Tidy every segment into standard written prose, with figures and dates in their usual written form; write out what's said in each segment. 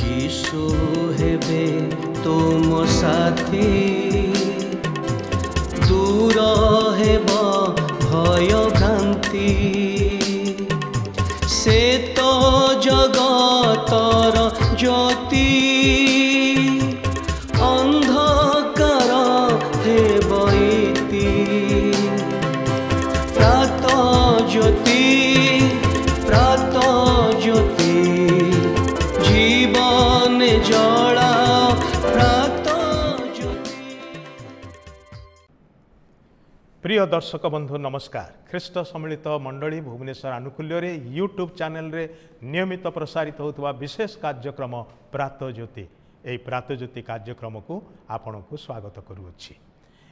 यीशु हेबे तुम साथी दूर हेब भय भ्रांति से तो जगतर ज्योति अंधकार हेब इति प्रात ज्योति जीवन जला प्रात ज्योति। प्रिय दर्शक बंधु नमस्कार। ख्रीष्ट सम्मिलित मंडली भुवनेश्वर आनुकूल्य रे यूट्यूब चैनल रे नियमित प्रसारित होता विशेष कार्यक्रम प्रात ज्योति यही प्रात ज्योति कार्यक्रम को आपण को स्वागत करुच्ची।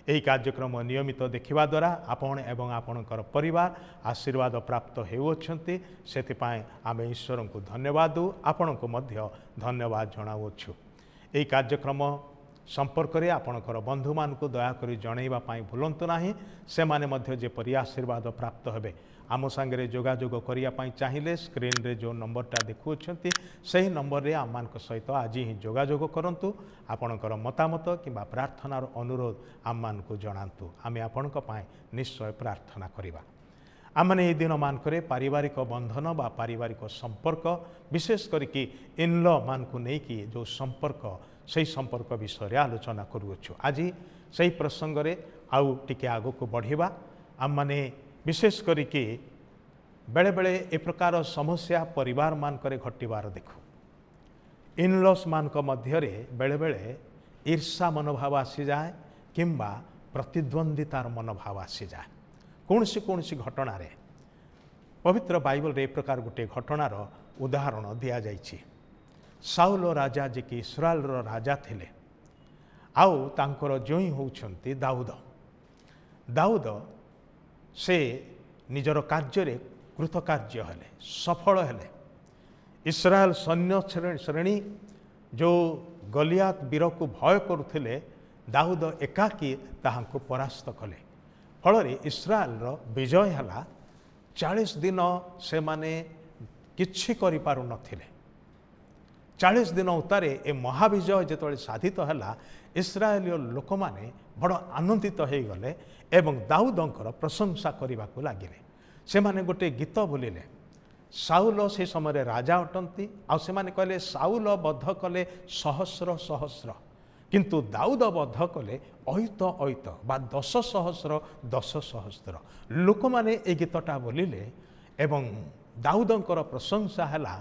यही कार्यक्रम नियमित देखा द्वारा आपण एवं आपणकर परिवार आशीर्वाद प्राप्त होउछंती सेथिपाई आमे ईश्वर को धन्यवाद दू आपण को मध्य धन्यवाद जनावछु। यही कार्यक्रम संपर्क में आपणकर बंधु मान को दयाकोरी जनइबा पाई भूलंतु नाही से माने मध्य जेपरि आशीर्वाद प्राप्त हेबे आम सांगे जोगाजोग करिया पाई चाहिए स्क्रीन रे जो नंबरटा देखुछंती सही नंबर रे आम सहित आज ही जोगाजोग करंतु आपणकर मतामत किंबा प्रार्थनार अनुरोध आम मान को जणांतु आमे आपणक पाई निश्चय प्रार्थना करिबा। आमने दिन मानकरे पारिवारिक बंधन बा पारिवारिक संपर्क विशेष करके इनलॉ मान को नहीं कि जो संपर्क से संपर्क विषय आलोचना करुछु। आज सही प्रसंग रे आउ टिके आगो को बढ़िबा। आम माने विशेष करके बेले बेले ए प्रकार समस्या परिवार मानकरे घटिबार देखु। इनलॉस मान मध्य बेले बेले ईर्षा मनोभाव आसी जाए किंबा प्रतिद्वंदितार मनोभाव आसी जाए कौन सी घटना रे। पवित्र बाइबल रे प्रकार गोटे घटनार उदाहरण दिया जाइछि। साउल राजा जे कि इस्राएल रो राजा थिले आउ तांकर जोई होउछंती दाऊद। दाऊद से निजर कार्य रे कृतकार्य हेले सफल हेले। इस्राएल सैन्य श्रेणी जो गलियात वीर को भय करुथिले दाऊद एकाकी ताहांको परास्त कले। फल इस्राएल रो विजय हला। 40 दिन से माने किछि करि पारु नथिले। 40 दिन उतारे ए महाविजय जेतबेले साधित हला इस्राएलीय लोक माने बड़ आनंदित हो गले एवं दाऊदंकर प्रशंसा करने को लगिले। से माने गोटे गीत बोलिले साउल से समय राजा अटंती आ से माने कहले साउल बध कले सहस्र सहस्र किंतु दाऊद बध कले अहित अहित बा 10 सहस्र 10 सहस्र लोक माने ए गीतटा बोलिले एवं दाऊदंकर प्रशंसा हला।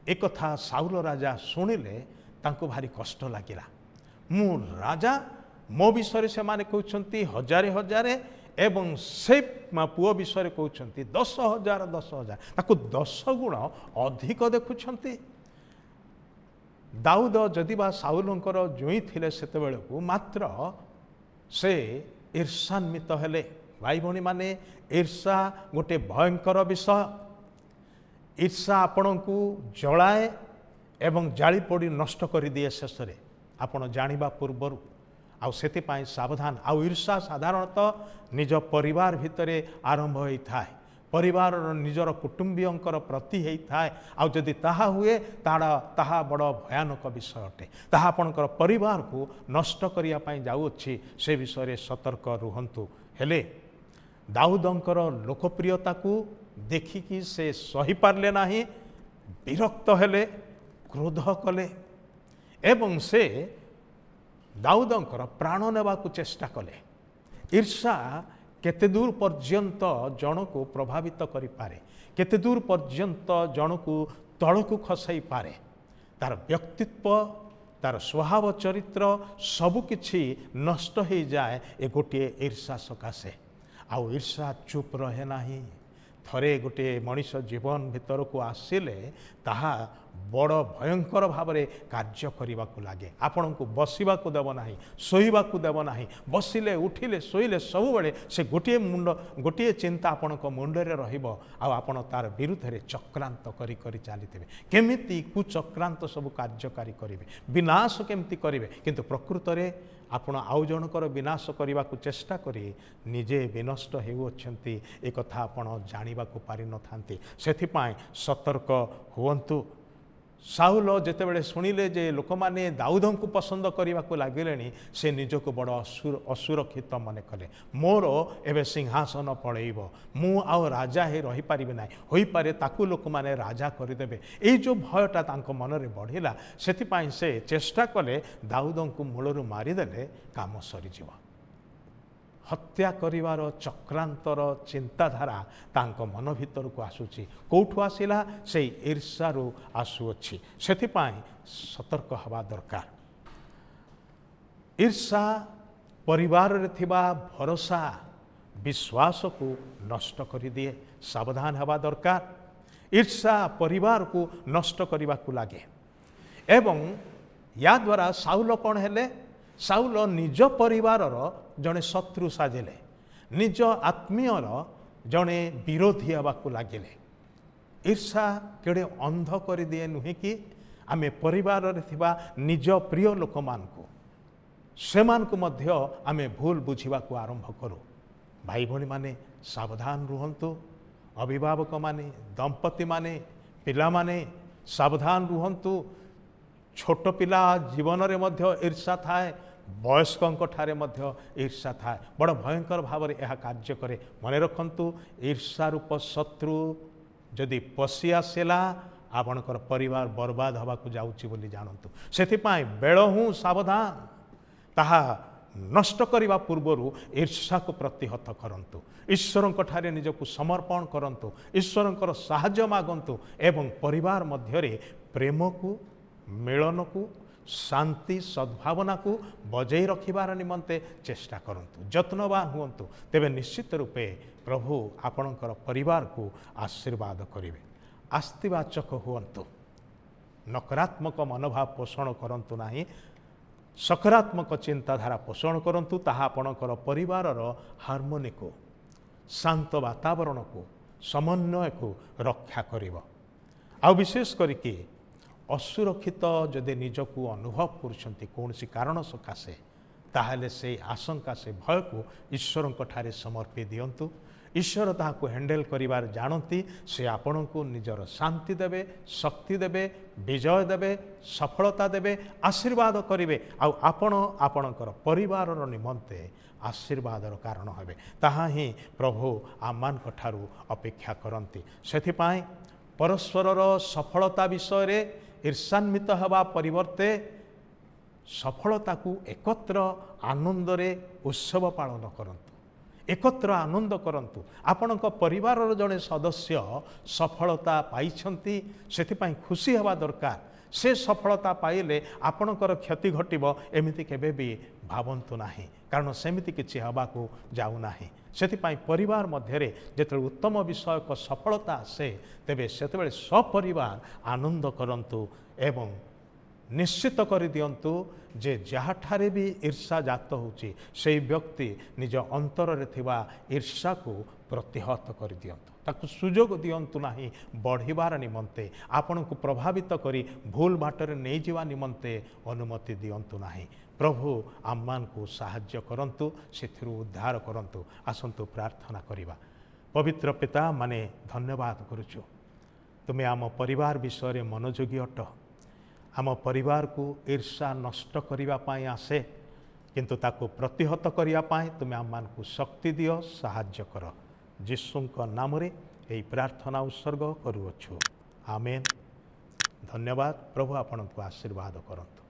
एक कथा साउल राजा शुणिले तांको भारी कष्ट लागिला। मु राजा मो विषय से माने कहउछंती हजारे हजारे एवं से पुओ विषय कहउछंती 10,000 10,000 ताको 10 गुण अधिक देखुछंती। दाऊद जदि बा साउलंकर जोई थिले सेते बेलकु मात्र से ईर्षान्वित हेले। भाई भणी माने ईर्षा गोटे भयंकर विषय। ईर्षा आपण को जलाए एवं जाली पड़ी नष्ट कर दिए शेष में आपण जानिबा पूर्वर आउ सेतिपाई सावधान। आउ ईर्षा साधारणतः निज परिवार भितरे आरंभ होता है परिवार निजर कुटुंबीयंकर प्रति होता है। आउ जदि ताहा हुए ताहा बड़ भयानक विषय अटे। ताहा आपणकर परिवार को नष्ट करिया पाई जाउछि से विषय रे सतर्क रुहंतु। हेले दाऊदंकर लोकप्रियता को देखिकी से सही पारले नाही विरक्त हेले क्रोध कले एवं से दाऊदंकर प्राण नेबा को चेष्टा कले। ईर्षा केते दूर पर्यंत जन को प्रभावित करि पारे केते दूर पर्यंत जन को तल को खसाई पारे तार व्यक्तित्व तार स्वभाव चरित्र सबकिछि नष्ट हो जाए ए गोटे ईर्षा सकाशे। आउ ईर्षा चुप रहे नाही। थरे गोटे मनीष जीवन भीतर को आसिले ताहा बड़ भयंकर भाव में कार्य करने को लगे। आपण को बसवा को देव ना शोवा को देव ना बसिले उठिले शोइले सब बेले से गोटे मुंड गोटे चिंता आपण मुंडरे रहिबो आपण तार विरुद्ध रे चक्रांत करी करी चलीथे केमिति कुचक्रांत सब कार्यकारी करेंगे विनाश केमती करेंगे किंतु प्रकृत में आपण आउ जनकर विनाश करने को चेष्टा करी निजे विनष्ट होउछंती एक कथा आपण जानिबा को पारि न थांती। सेथिपाई सतर्क हुवंतु। साउल जेतेबेले शुणिले जे लोक मैंने दाऊद को पसंद करने को लगिले से निजक बड़ असुरक्षित मन कले मोर एवं सिंहासन पलैब मु आउ राजा ही रही पारिबे ना होई पारे ताकू लोक मैंने राजा करदेबे ये जो भयटा तांको मन रे बढ़िला सेथिपाई से चेष्टा कले दाऊद को मूलरू मारिदेले काम सरीजिव हत्या करिवार चक्रांतर चिंताधारा तांको मन भीतर को आसुची कौठु आसिला से ईर्ष्यारू आसुअछि सेथिपाई सतर्क हवा दरकार। ईर्ष्या परिवार रे थिबा भरोसा विश्वास को नष्ट कर दिए सावधान हवा दरकार। ईर्ष्या परिवार को नष्ट करने को लगे एवं या द्वारा साउल कौन हेले साउल निज परिवार जड़े शत्रु साजिले निज आत्मीयर जड़े विरोधी हवा लगिले। ईर्ष्या केड़े अंध कर दिए नुहे कि आम परिवार निज प्रिय लोक मानकु सेमानकु मध्य आमे भूल बुझिबा को आरंभ करू। भाई भणी माने सावधान रुहंतु अभिभावक माने दंपति माने पिला माने सावधान रुहंतु। छोट पिला जीवन रे मध्य ईर्ष्या थाए वयस्कों ठारे मध्य ईर्ष्या थाए बड़ भयंकर भाव में यह कार्य करे मन रखंतु। ईर्ष्या रूप शत्रु जदि पशि आसला आपणकर परिवार बर्बाद हवा को जाउची बोली जानतु सेथिपाई बेलहु सावधान ताहा नष्ट करने पूर्वर ईर्ष्या को प्रतिहत करंतु। ईश्वर ठारे निजको समर्पण करंतु ईश्वर साहाय्य मागंतु एवं परिवार मध्य प्रेम को मिलन को शांति सद्भावना को बजाई रखिबार निमंते चेष्टा करंतु यत्नवान हुंतु तेबे निश्चित रूपे प्रभु आपणकर परिवार को आशीर्वाद करिवे। आस्तिवाचक हुंतु नकारात्मक मनोभाव पोषण करंतु नाही सकारात्मक चिंताधारा पोषण करंतु ताहा आपणकर परिवार हार्मोनी को शांत वातावरण को समन्वय को रक्षा करिवो। आ विशेष करके असुरक्षित जदि निजक अनुभव करुँच कौन कारण सकाशे ताहले से आशंका से भय को ईश्वर ठारे समर्पी दियंतु। ईश्वर ताहाको हैंडल करिवार जानती से आपण को निजर शांति देवे शक्ति देवे विजय देवे सफलता देवे आशीर्वाद करिवे आपण आपणकर परिवार निमंते आशीर्वादर कारण हेबे ताहा ही प्रभु आमानक ठारू अपेक्षा करंती। सेथिपाई परस्परर सफलता विषय रे ईर्षान्वित हवा परिवर्ते सफलता को एकत्र आनंद रे उत्सव पालन करंतु एकत्र आनंद करंतु। आपणक परिवार जड़े सदस्य सफलता पाइछंती सेथिपाई खुशी हवा दरकार। से सफलता पाइले आपणकर क्षति घटिब एमिति केबे भी भावंतु नाही कारण सेमिति किछि हवा को जाउ नाही। सेथिपाई परिवार मध्यरे जेते उत्तम विषयक सफलता आसे तेबे सेतेबेले सपरिवार आनंद करंतु एवं निश्चित कर दियंतु जे जहाँठारे भी ईर्ष्या जात होची से व्यक्ति निज अंतर रे थिबा ईर्ष्या को प्रतिहत कर दियंतु ताकू सुजोग दियंतु नाही बढ़िबार निमंते आपण को प्रभावित करी भूल बाटरे नहीं जीवा निमंते अनुमति दियंतु नाही। प्रभु आम्मान को साहाय्य करंतु सेथिरु उद्धार करंतु। आसंतु प्रार्थना करिबा। पवित्र पिता माने धन्यवाद करुचु तुमे आम परिवार विषय रे मनोयोगी अट आम परिवार को ईर्ष्या नष्ट करने पाई आसे किंतु ताको प्रतिहत करने पाई तुमे आम्मान को शक्ति दियो साहाय्य कर जीशुंक नाम रे एही प्रार्थना उत्सर्ग करूअछु आमेन। धन्यवाद। प्रभु आपन को आशीर्वाद करंतु।